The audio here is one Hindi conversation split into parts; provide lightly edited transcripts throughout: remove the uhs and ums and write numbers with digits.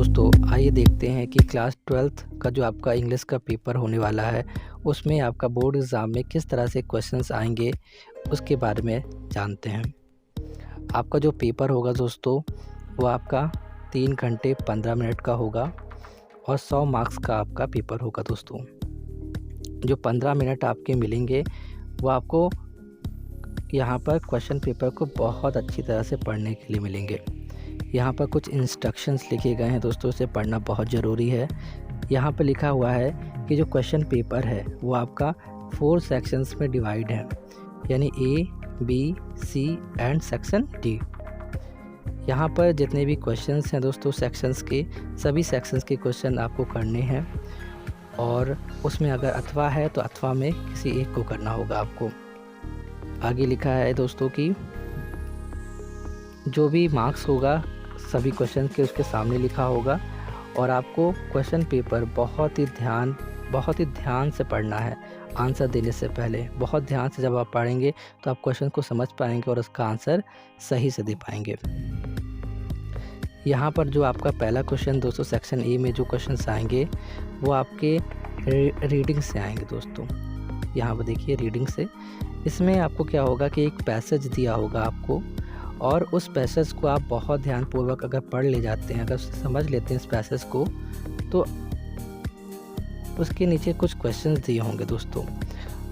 दोस्तों, आइए देखते हैं कि क्लास 12th का जो आपका इंग्लिश का पेपर होने वाला है, उसमें आपका बोर्ड एग्ज़ाम में किस तरह से क्वेश्चंस आएंगे, उसके बारे में जानते हैं। आपका जो पेपर होगा दोस्तों, वो आपका 3 घंटे 15 मिनट का होगा और 100 मार्क्स का आपका पेपर होगा दोस्तों। जो 15 मिनट आपके मिलेंगे, वो आपको यहाँ पर क्वेश्चन पेपर को बहुत अच्छी तरह से पढ़ने के लिए मिलेंगे। यहाँ पर कुछ इंस्ट्रक्शंस लिखे गए हैं दोस्तों, इसे पढ़ना बहुत ज़रूरी है। यहाँ पर लिखा हुआ है कि जो क्वेश्चन पेपर है वो आपका 4 सेक्शंस में डिवाइड है, यानी A, B, C and section D. यहाँ पर जितने भी क्वेश्चंस हैं दोस्तों सेक्शंस के, सभी सेक्शंस के क्वेश्चन आपको करने हैं और उसमें अगर अथवा है तो अथवा में किसी एक को करना होगा आपको। आगे लिखा है दोस्तों कि जो भी मार्क्स होगा सभी क्वेश्चन के उसके सामने लिखा होगा और आपको क्वेश्चन पेपर बहुत ही ध्यान से पढ़ना है। आंसर देने से पहले बहुत ध्यान से जब आप पढ़ेंगे तो आप क्वेश्चन को समझ पाएंगे और उसका आंसर सही से दे पाएंगे। यहाँ पर जो आपका पहला क्वेश्चन दोस्तों, सेक्शन ए में जो क्वेश्चंस आएंगे वो आपके रीडिंग से आएंगे दोस्तों। यहाँ पर देखिए रीडिंग से, इसमें आपको क्या होगा कि एक पैसेज दिया होगा आपको और उस पैसेज को आप बहुत ध्यानपूर्वक अगर पढ़ ले जाते हैं, अगर समझ लेते हैं इस पैसेज को, तो उसके नीचे कुछ क्वेश्चंस दिए होंगे दोस्तों।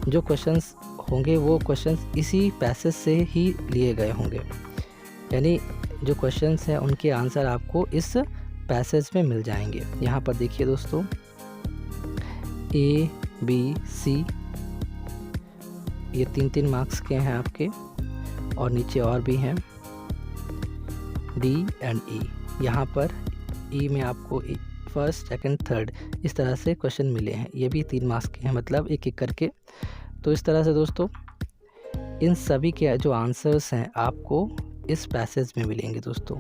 जो क्वेश्चंस होंगे वो क्वेश्चंस इसी पैसेज से ही लिए गए होंगे, यानी जो क्वेश्चंस हैं उनके आंसर आपको इस पैसेज में मिल जाएंगे। यहाँ पर देखिए दोस्तों, ए, बी, सी, ये 3-3 मार्क्स के हैं आपके और नीचे और भी हैं डी एंड ई। यहाँ पर ई में आपको फर्स्ट, सेकंड, थर्ड इस तरह से क्वेश्चन मिले हैं, ये भी 3 मार्क्स के हैं, मतलब एक एक करके। तो इस तरह से दोस्तों इन सभी के जो आंसर्स हैं आपको इस पैसेज में मिलेंगे दोस्तों।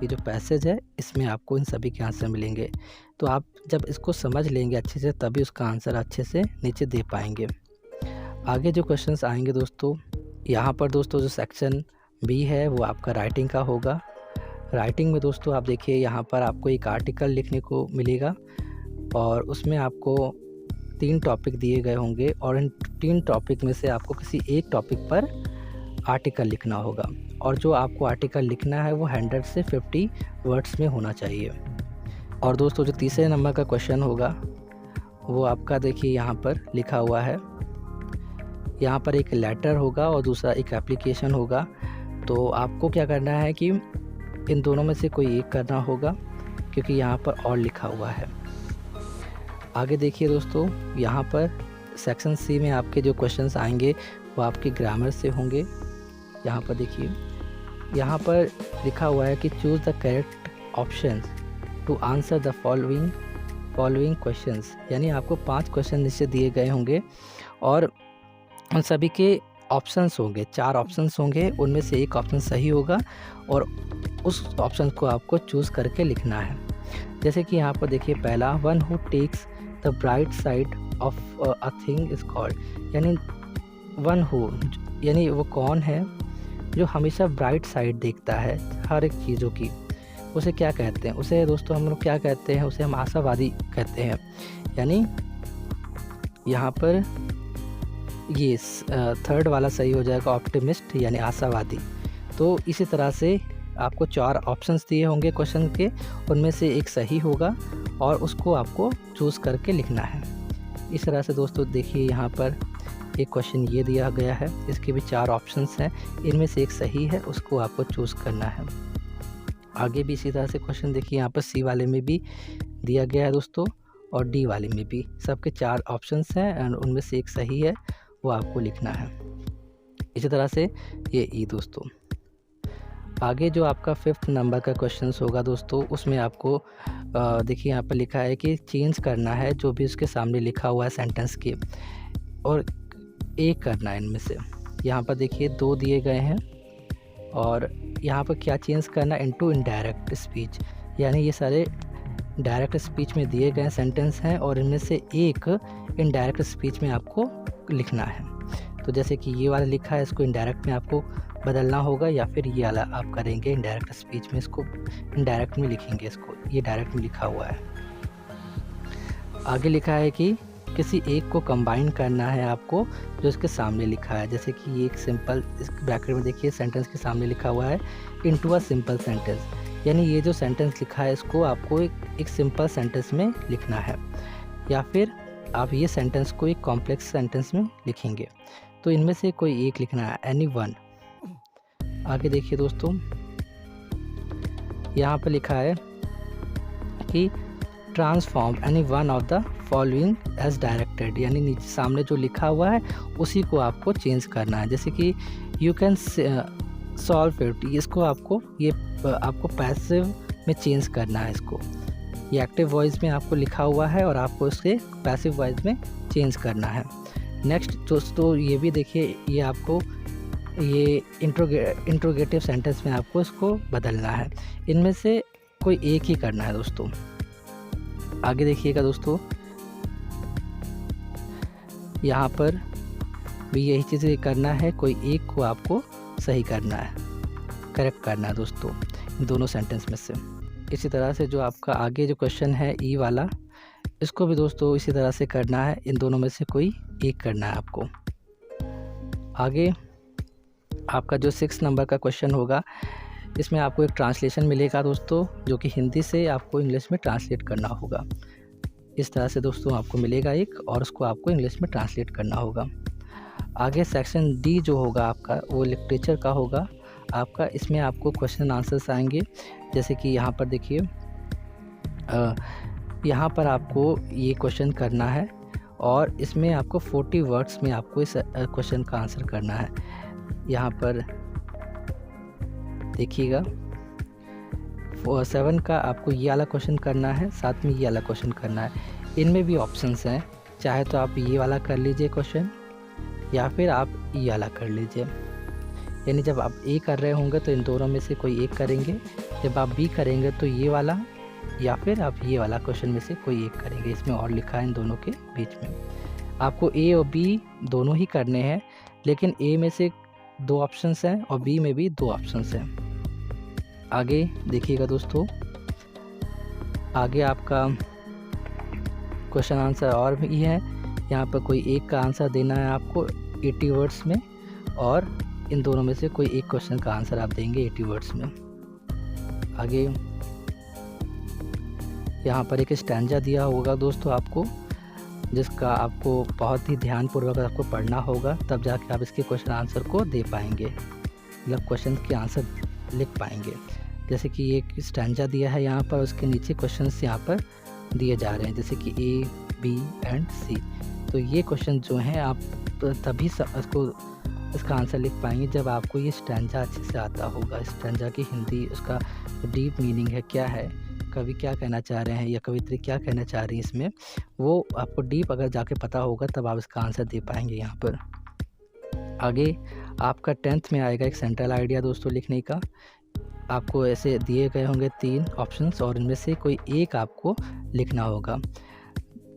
ये जो पैसेज है इसमें आपको इन सभी के आंसर मिलेंगे। तो आप जब इसको समझ लेंगे अच्छे से तभी उसका आंसर अच्छे से नीचे दे पाएंगे। आगे जो क्वेश्चंस आएंगे दोस्तों, यहाँ पर दोस्तों जो सेक्शन बी है वो आपका राइटिंग का होगा। राइटिंग में दोस्तों आप देखिए यहाँ पर आपको एक आर्टिकल लिखने को मिलेगा और उसमें आपको 3 टॉपिक दिए गए होंगे और इन 3 टॉपिक में से आपको किसी एक टॉपिक पर आर्टिकल लिखना होगा और जो आपको आर्टिकल लिखना है वो 100 से 50 वर्ड्स में होना चाहिए। और दोस्तों जो तीसरे नंबर का क्वेश्चन होगा वो आपका देखिए यहाँ पर लिखा हुआ है, यहाँ पर एक लेटर होगा और दूसरा एक एप्लीकेशन होगा। तो आपको क्या करना है कि इन दोनों में से कोई एक करना होगा क्योंकि यहाँ पर और लिखा हुआ है। आगे देखिए दोस्तों, यहाँ पर सेक्शन सी में आपके जो क्वेश्चंस आएंगे वो आपके ग्रामर से होंगे। यहाँ पर देखिए, यहाँ पर लिखा हुआ है कि choose the correct option to answer the following questions, यानी आपको 5 क्वेश्चन नीचे दिए गए होंगे और उन सभी के ऑप्शंस होंगे, 4 ऑप्शंस होंगे, उनमें से एक ऑप्शन सही होगा और उस ऑप्शन को आपको चूज़ करके लिखना है। जैसे कि यहाँ पर देखिए पहला, one who takes the bright side of a thing is called, यानी वन हु यानी वो कौन है जो हमेशा ब्राइट साइड देखता है हर एक चीज़ों की, उसे क्या कहते हैं? उसे दोस्तों हम लोग क्या कहते हैं? उसे हम आशावादी कहते हैं। यानी यहाँ पर ये थर्ड वाला सही हो जाएगा, ऑप्टिमिस्ट यानी आशावादी। तो इसी तरह से आपको 4 ऑप्शंस दिए होंगे क्वेश्चन के, उनमें से एक सही होगा और उसको आपको चूज़ करके लिखना है। इस तरह से दोस्तों देखिए यहाँ पर एक क्वेश्चन ये दिया गया है, इसके भी 4 ऑप्शंस हैं, इनमें से एक सही है, उसको आपको चूज़ करना है। आगे भी इसी तरह से क्वेश्चन देखिए, यहाँ पर सी वाले में भी दिया गया है दोस्तों और डी वाले में भी, सबके 4 ऑप्शंस हैं एंड उनमें से एक सही है, वो आपको लिखना है। इसी तरह से ये ई दोस्तों। आगे जो आपका 5th नंबर का क्वेश्चंस होगा दोस्तों, उसमें आपको देखिए यहाँ पर लिखा है कि चेंज करना है जो भी उसके सामने लिखा हुआ है सेंटेंस के, और एक करना है इनमें से। यहाँ पर देखिए 2 दिए गए हैं और यहाँ पर क्या चेंज करना, इनटू इनडायरेक्ट स्पीच, यानी ये सारे डायरेक्ट स्पीच में दिए गए सेंटेंस हैं और इनमें से एक इनडायरेक्ट स्पीच में आपको लिखना है। तो जैसे कि ये वाला लिखा है, इसको इनडायरेक्ट में आपको बदलना होगा या फिर ये वाला आप करेंगे इनडायरेक्ट स्पीच में, इसको इनडायरेक्ट में लिखेंगे, इसको ये डायरेक्ट में लिखा हुआ है। आगे लिखा है कि किसी एक को कंबाइन करना है आपको जो इसके सामने लिखा है। जैसे कि ये एक सिंपल, इस ब्रैकेट में देखिए सेंटेंस के सामने लिखा हुआ है इनटू अ सिंपल सेंटेंस, यानी ये जो सेंटेंस लिखा है इसको आपको एक सिंपल सेंटेंस में लिखना है, या फिर आप ये सेंटेंस को एक कॉम्प्लेक्स सेंटेंस में लिखेंगे। तो इनमें से कोई एक लिखना है, एनी वन। आगे देखिए दोस्तों, यहाँ पर लिखा है कि transform any one of the following as directed, यानी नीचे सामने जो लिखा हुआ है उसी को आपको चेंज करना है। जैसे कि यू कैन सॉल्व इट, इसको आपको पैसिव में चेंज करना है। इसको ये एक्टिव वॉइस में आपको लिखा हुआ है और आपको इसके पैसिव वॉइस में चेंज करना है। नेक्स्ट दोस्तों ये भी देखिए, ये आपको ये इंट्रोगेटिव सेंटेंस में आपको इसको बदलना है। इनमें से कोई एक ही करना है दोस्तों। आगे देखिएगा दोस्तों, यहाँ पर भी यही चीज़ करना है, कोई एक को आपको सही करना है, करेक्ट करना है दोस्तों इन दोनों सेंटेंस में से। इसी तरह से जो आपका आगे जो क्वेश्चन है ई वाला, इसको भी दोस्तों इसी तरह से करना है, इन दोनों में से कोई एक करना है आपको। आगे आपका जो 6 नंबर का क्वेश्चन होगा, इसमें आपको एक ट्रांसलेशन मिलेगा दोस्तों, जो कि हिंदी से आपको इंग्लिश में ट्रांसलेट करना होगा। इस तरह से दोस्तों आपको मिलेगा एक, और उसको आपको इंग्लिश में ट्रांसलेट करना होगा। आगे सेक्शन डी जो होगा आपका, वो लिटरेचर का होगा आपका। इसमें आपको क्वेश्चन आंसर्स आएंगे। जैसे कि यहाँ पर देखिए, यहाँ पर आपको ये क्वेश्चन करना है और इसमें आपको 40 वर्ड्स में आपको इस क्वेश्चन का आंसर करना है। यहाँ पर देखिएगा 7 का आपको ये वाला क्वेश्चन करना है, साथ में ये वाला क्वेश्चन करना है। इनमें भी ऑप्शंस हैं, चाहे तो आप ये वाला कर लीजिए क्वेश्चन, या फिर आप ये वाला कर लीजिए। यानी जब आप ए कर रहे होंगे तो इन दोनों में से कोई एक करेंगे, जब आप बी करेंगे तो ये वाला, या फिर आप ये वाला क्वेश्चन में से कोई एक करेंगे। इसमें और लिखा है इन दोनों के बीच में। आपको ए और बी दोनों ही करने हैं, लेकिन ए में से 2 ऑप्शंस हैं और बी में भी 2 ऑप्शंस हैं। आगे देखिएगा दोस्तों, आगे आपका क्वेश्चन आंसर और भी है। यहाँ पर कोई एक का आंसर देना है आपको 80 वर्ड्स में, और इन दोनों में से कोई एक क्वेश्चन का आंसर आप देंगे 80 वर्ड्स में। आगे यहाँ पर एक स्टैंजा दिया होगा दोस्तों आपको, जिसका आपको बहुत ही ध्यानपूर्वक आपको पढ़ना होगा, तब जाके आप इसके क्वेश्चन आंसर को दे पाएंगे, मतलब क्वेश्चन के आंसर लिख पाएंगे। जैसे कि एक स्टैंजा दिया है यहाँ पर, उसके नीचे क्वेश्चंस यहाँ पर दिए जा रहे हैं, जैसे कि ए, बी एंड सी। तो ये क्वेश्चन जो हैं आप तभी इसका आंसर लिख पाएंगे जब आपको ये स्टैंजा अच्छे से आता होगा। स्टैंजा की हिंदी, उसका डीप मीनिंग है, क्या है, कवि क्या कहना चाह रहे हैं या कवित्री क्या कहना चाह रही है इसमें, वो आपको डीप अगर जाके पता होगा तब आप इसका आंसर दे पाएंगे यहाँ पर। आगे आपका 10th में आएगा एक सेंट्रल आइडिया दोस्तों लिखने का। आपको ऐसे दिए गए होंगे 3 ऑप्शंस और इनमें से कोई एक आपको लिखना होगा।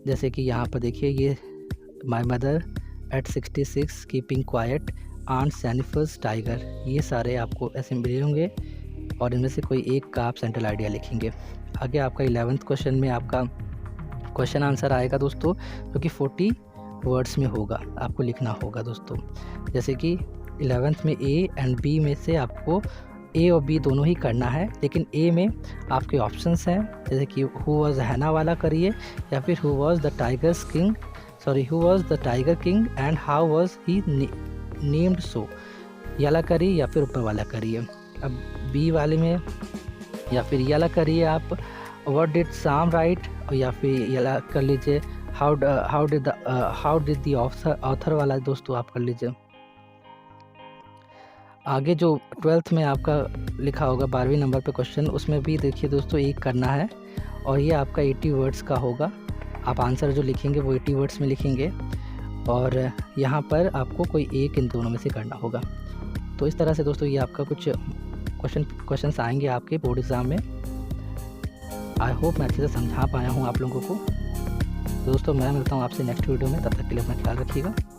जैसे कि यहाँ पर देखिए, ये my mother at 66 keeping quite aunt सैनिफर्स टाइगर, ये सारे आपको ऐसे मिले होंगे और इनमें से कोई एक का आप सेंट्रल आइडिया लिखेंगे। आगे आपका 11th क्वेश्चन में आपका क्वेश्चन आंसर आएगा दोस्तों, जो कि 40 वर्ड्स में होगा, आपको लिखना होगा दोस्तों। जैसे कि 11th में ए एंड बी में से आपको ए और बी दोनों ही करना है, लेकिन ए में आपके ऑप्शंस हैं, जैसे कि हु वाज हैना वाला करिए, या फिर who was the tiger king and how was he named so, ये वाला करिए या फिर ऊपर वाला करिए। अब बी वाले में या फिर ये वाला करिए आप, व्हाट डिड साम राइट, या फिर ये वाला कर लीजिए हाउ डिड द ऑथर वाला दोस्तों आप कर लीजिए। आगे जो 12th में आपका लिखा होगा 12वें नंबर पे क्वेश्चन, उसमें भी देखिए दोस्तों एक करना है और ये आपका 80 वर्ड्स का होगा। आप आंसर जो लिखेंगे वो 80 वर्ड्स में लिखेंगे और यहाँ पर आपको कोई एक इन दोनों में से करना होगा। तो इस तरह से दोस्तों ये आपका कुछ क्वेश्चंस आएंगे आपके बोर्ड एग्ज़ाम में। आई होप मैं अच्छे से समझा पाया हूँ आप लोगों को। दोस्तों मैं मिलता हूँ आपसे नेक्स्ट वीडियो में, तब तक के लिए अपना ख्याल रखिएगा।